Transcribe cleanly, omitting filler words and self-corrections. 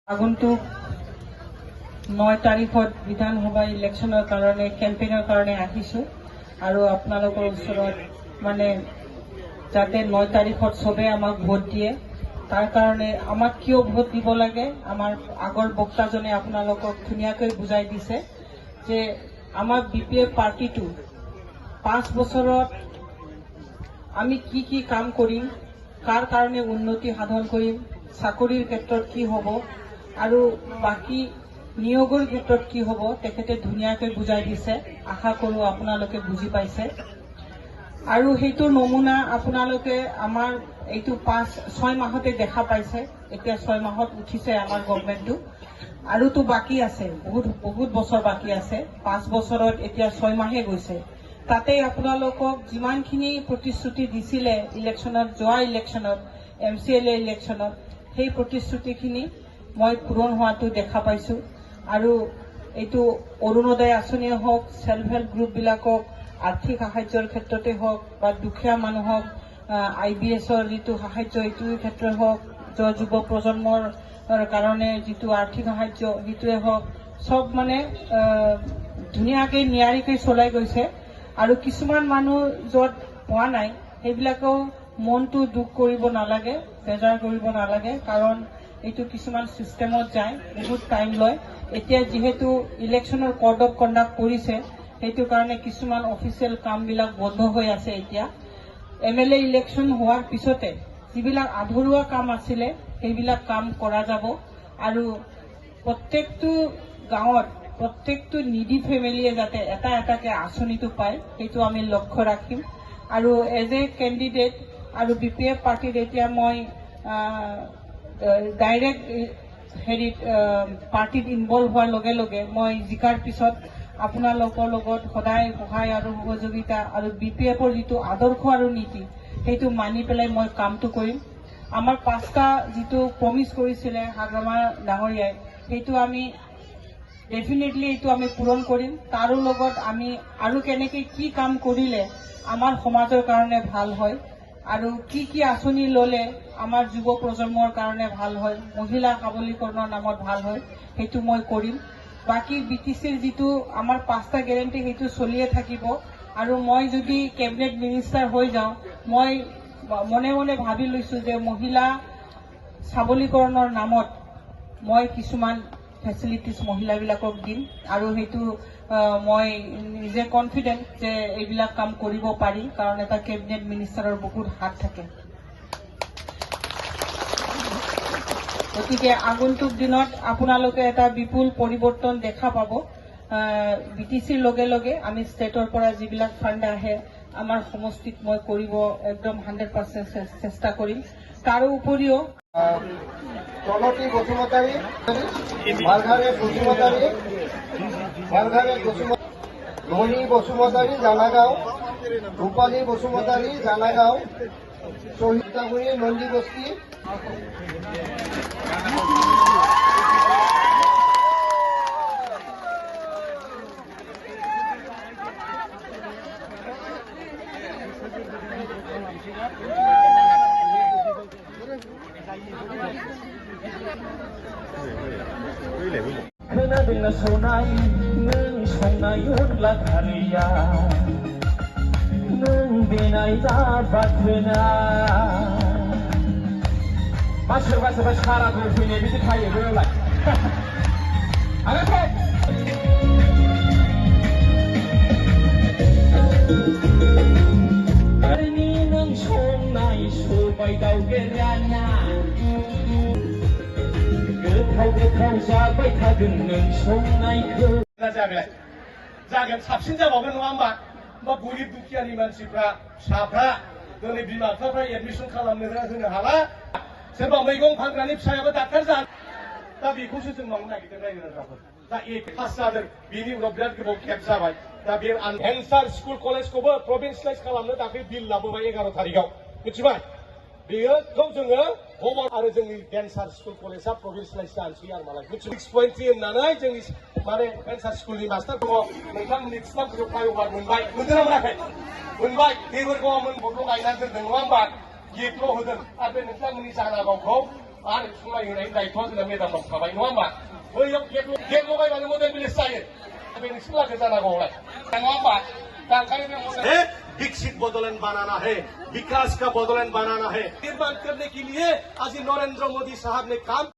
আগন্তুক 9 তাৰিখত বিধানসভা ইলেকশ্যনৰ কাৰণে কেম্পেইনৰ কাৰণে আহিছোঁ আৰু আপোনালোকৰ ওচৰত মানে যাতে 9 তাৰিখত সবে আমাক ভোট দিয়ে তাৰ কাৰণে আমাক কিয় ভোট দিব লাগে আমাৰ আগৰ বক্তাজনে আপোনালোকক ধুনীয়াকৈ বুজাই দিছে যে আমাৰ বিপিএফ পাৰ্টিটো 5 বছৰত আমি কি কাম কৰিম কাৰ কাৰণে উন্নতি সাধন কৰিম চাকৰিৰ ক্ষেত্ৰত কি হ'ব আৰু বাকি নিয়োগৰ ক্ষেত্ৰত কি হ'ব তেখেতে ধুনীয়াকৈ বুজাই দিছে আশা কৰোঁ আপোনালোকে বুজি পাইছে আৰু সেইটো নমুনা আপোনালোকে আমাৰ এইটো 5-6 মাহতে দেখা পাইছে এতিয়া 6 মাহত উঠিছে আমাৰ গভৰ্ণমেণ্টটো আৰু তো বাকি আছে বহুত বছৰ বাকি আছে 5 বছৰত এতিয়া 6 মাহে গৈছে তাতে আপোনালোকক যিমানখিনি প্ৰতিশ্ৰুতি দিছিলে ইলেকশ্যনত যোৱা ইলেকশ্যনত MCLA ইলেকশ্যনত সেই প্ৰতিশ্ৰুতিখিনি মই পূৰণ হোৱাটো দেখা পাইছোঁ আৰু এইটো অৰুণোদয় আঁচনিয়ে হওক সেল্ফ হেল্প গ্ৰুপবিলাকক আৰ্থিক সাহায্যৰ ক্ষেত্ৰতে হওক বা দুখীয়া মানুহক IBSৰ যিটো সাহায্য এইটোৰ ক্ষেত্ৰই হওক যুৱ প্ৰজন্মৰ কাৰণে যিটো আৰ্থিক সাহায্য সেইটোৱে হওক সব মানে ধুনীয়াকৈ নিয়াৰিকৈ চলাই গৈছে আৰু কিছুমান মানুহ য'ত পোৱা নাই সেইবিলাকেও মনটো দুখ কৰিব নালাগে বেজাৰ কৰিব নালাগে কাৰণ এইটো কিছুমান সিস্টেমত যায় বহুত টাইম লয় এতিয়া যেহেতু ইলেকশ্যনৰ কোড অফ কণ্ডাক্ট কৰিছে সেইটো কাৰণে কিছুমান অফিচিয়েল কামবিলাক বন্ধ হৈ আছে এতিয়া MLA ইলেকশ্যন হোৱাৰ পিছতে যিবিলাক আধৰুৱা কাম আছিলে সেইবিলাক কাম কৰা যাব আৰু প্ৰত্যেকটো গাঁৱত প্ৰত্যেকটো নিডি ফেমিলিয়ে যাতে এটাকে আঁচনিটো পায় সেইটো আমি লক্ষ্য ৰাখিম আৰু এজ এ কেণ্ডিডেট আৰু BPF পাৰ্টিত এতিয়া মই ডাইৰেক্ট হেৰিত পাৰ্টিত ইনভলভ হোৱাৰ লগে লগে মই জিকাৰ পিছত আপোনালোকৰ লগত সদায় সহায় আৰু সহযোগিতা আৰু BPFৰ যিটো আদৰ্শ আৰু নীতি সেইটো মানি পেলাই মই কামটো কৰিম আমাৰ 5টা যিটো প্ৰমিছ কৰিছিলে হাগ্ৰামা ডাঙৰীয়াই সেইটো আমি ডেফিনেটলি এইটো আমি পূৰণ কৰিম তাৰো লগত আমি আৰু কেনেকৈ কি কাম কৰিলে আমাৰ সমাজৰ কাৰণে ভাল হয় আৰু কি আঁচনি ল'লে আমাৰ যুৱ প্ৰজন্মৰ কাৰণে ভাল হয় মহিলা সবলীকৰণৰ নামত ভাল হয় সেইটো মই কৰিম বাকি BTCৰ যিটো আমাৰ 5টা গেৰেণ্টি সেইটো চলিয়ে থাকিব আৰু মই যদি কেবিনেট মিনিষ্টাৰ হৈ যাওঁ মই মনে মনে ভাবি লৈছোঁ যে মহিলা সবলীকৰণৰ নামত মই কিছুমান ফেচিলিটিজ মহিলাবিলাকক দিম আৰু সেইটো মই নিজে কনফিডেন্ট যে এইবিলাক কাম কৰিব পাৰি কাৰণ এটা কেবিনেট মিনিষ্টাৰৰ বহুত হাত থাকে গতিকে আগন্তুক দিনত আপোনালোকে এটা বিপুল পৰিৱৰ্তন দেখা পাব BTCৰ লগে লগে আমি ষ্টেটৰ পৰা যিবিলাক ফাণ্ড আহে আমাৰ সমষ্টিত মই কৰিব একদম 100% চেষ্টা কৰিম তাৰো উপৰিও তলতি বসুমতাৰী মালঘাৰে মণি বসুমতাৰী জানাগাঁও ৰূপালী বসুমতাৰী জানাগাঁও শহীদাগুৰি নন্দী বস্তি खोनादोंना सौनाय नों संनाय अनला खारैया नों देनाय जाबाथोना मा सोरबा सारादु फैनाय बिदि थायो बेयावलाय आरो ओरैनि नों संनाय सबाय दाउ बेराना गोथाव जाबाय थागोन नों संनायखौ जागोन साबसिन जाबावगोन नङा होमबा गरिब दुखियानि मानसिफ्रा फिसाफ्रा दिनै बिमा बिफाफ्रा एडमिसन खालामनो होनो हाला सोरबा मैगं फानग्रानि फिसायाबो डाक्टार जानो दा बेखौसो जों मावनो नागिरदों रायजो राजाफोर दा पास जादों बेनि उनाव बिराद गोबाव खेब जाबाय दा बे एन्सार स्कुल कलेजखौबो प्रभिन्सियेलाइज खालामनो दाख्लै बिल लाबोबाय 11 तारिखआव मिथिबाय बेखौ जोङो होमवर्क आरो जोंनि एन्सार स्कुल कलेजा प्रभिन्सियेलाइज जानोसै आरो मालाय 6.3 होननानै जोंनि माने एन्सार स्कुलनि मास्टार दङ नोंथांमोननि बिफांफोरखौ फ्लाइअभार मोनबाय मोनदोंना मोनाखै मोनबाय देबोरगावआव मोन बदल गायनानै दोनदों नङा होमबा गेटल' होदों आरो बे नोंथांमोननि जानागावखौ आरो समायहोनायनि दायथ'आ जोंना मेदामाव थाबाय नङा होमबा बैयाव गेट लगायबानो मडेल भिलेज जायो बे नोंसिनि लागो जानांगौलाय नङा होमबा दा ओंखायनो विकसित बोडोलैंड बनाना है विकास का बोडोलैंड बनाना है निर्माण करने के लिए आज नरेंद्र मोदी साहब ने काम